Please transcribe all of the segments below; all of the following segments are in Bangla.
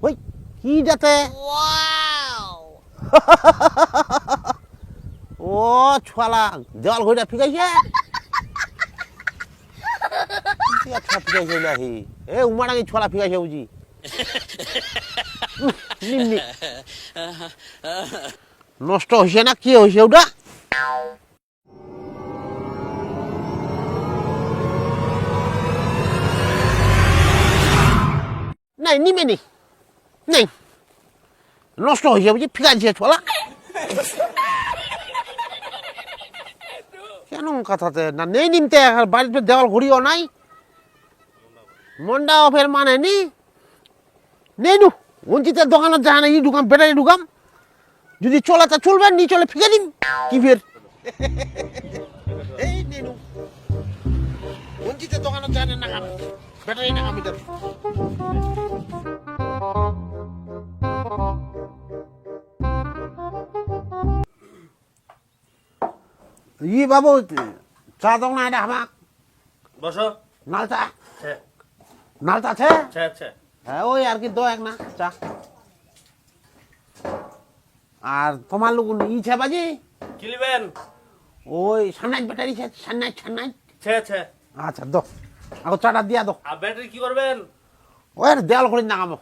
ওই কি যাতে ও ছুয়ালা দেওয়াল ঘড়িটা ফিকাইছে ফিকাইছে নাহি এ উমাটাকে ছুয়ালা ফিকাইছে বুঝি নিম্নি নষ্ট হয়েছে না কি হয়েছে ওটা নাই নিমে নি নেই নষ্ট হয়েছে বুঝি ফিকাইছে ছুয়ালা কেন কথাতে না নেই নিমতে বাড়িতে দেওয়াল ঘড়িও নাই মন্ডা অফের মানে নি নেই নু অঞ্চিতের দোকানে যায় না ই ঢুকাম ব্যাটারি ঢুকাম যদি চলে তা চলবে নি চলে ফিকে দিন কি ফের এই নেনু অঞ্চিতের দোকানে যায় না নাগাম ব্যাটারি নাগাম ইদার ই বাবু চা দাও না এটা আমাক বসো নালটা ছে নালটা আছে ছে ছে হ্যাঁ ওই আর কি দো এক না চা আর তোমার লোক ইছে বাজি কি লিবেন ওই সান্নাইট ব্যাটারি সান্নাইট ছে ছে আচ্ছা দো আগো চাটা দিয়া দো আর ব্যাটারি কি করবেন ওই দেওয়াল ঘড়ি নাগামো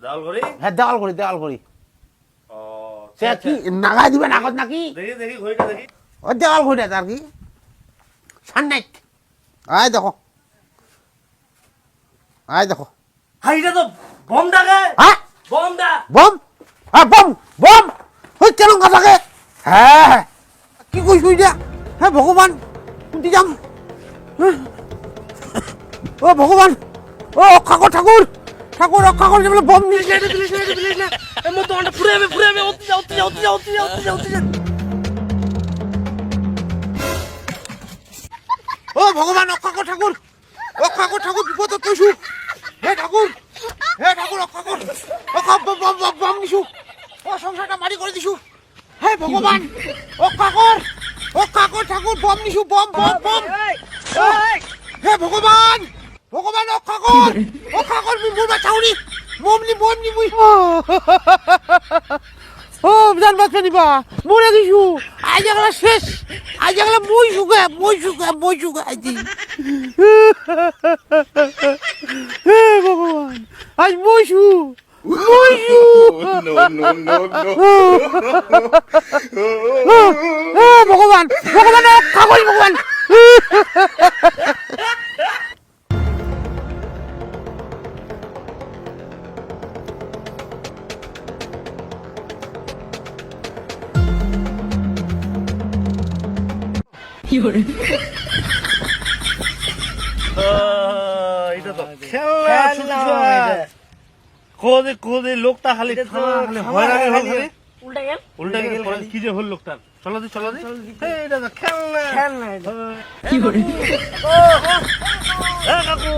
দাল ঘড়ি হ্যাঁ দেওয়াল ঘড়ি ও সে কি নাগাই দিবেন আগত নাকি দেখি দেখি ঘড়িটা দেখি ওই দেওয়াল ঘড়ি আর কি সান্নাইট আয় দেখো হাই এটা তো বম ডাকে হ্যাঁ বম দা বম হ্যাঁ বম ওই কেন কাটাকে হ্যাঁ কি কইছ দিয়া হ্যাঁ ভগবান কুন্তি যাম ও ভগবান ও অক্ষাকর ঠাকুর অক্ষাকর যেগুলো বম নিয়ে প্লিজ না এই মতো আন্ডা পুরে আমি অতি যা ও ভগবান অক্ষাকর ঠাকুর বিপদ কইছু হে ঠাকুর অক্ষাকর বম নিছু ও সংসারটা মারি করে দিছু হে ভগবান অক্ষাকর ঠাকুর বম নিছু বম হে ভগবান অক্ষাকর মুই বাঁচাউনি মমনি মুই ও জান বাঁচবে নিবা মরে গেছু আজ একলা শেষ আজ একলা মই শুকে আইছি হে ভগবান আজ মইছু ভগবান খাগল ভগবান এটা তো খেলনা কোদে লোকটা খালি হয়রানি হল খালি উল্টা গেল কি যে হল লোকটার চলো দি এই এটা তো খেলনা কি করে এ কাকু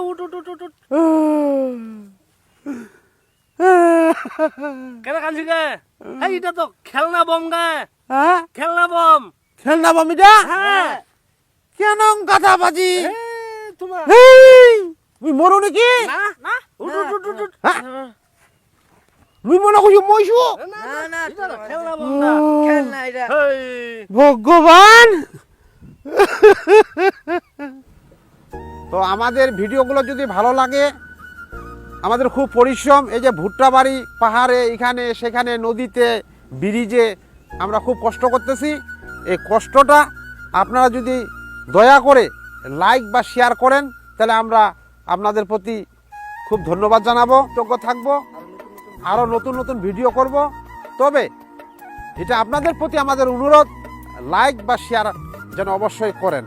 উঠ কেন কাঁদছি গে এই এটা তো খেলনা বম গে হ্যাঁ খেলনা বম এটা হ্যাঁ কেন কথা বাজি তোমার তুই মরো নাকি না উঠ তুই মনে করছি মইছু না খেলনা বম না খেলনা এটা ভগবান তো আমাদের ভিডিওগুলো যদি ভালো লাগে আমাদের খুব পরিশ্রম এই যে ভুট্টা বাড়ি পাহাড়ে এখানে সেখানে নদীতে ব্রিজে আমরা খুব কষ্ট করতেছি এই কষ্টটা আপনারা যদি দয়া করে লাইক বা শেয়ার করেন তাহলে আমরা আপনাদের প্রতি খুব ধন্যবাদ জানাবো কৃতজ্ঞ থাকবো আরও নতুন ভিডিও করব তবে এটা আপনাদের প্রতি আমাদের অনুরোধ লাইক বা শেয়ার যেন অবশ্যই করেন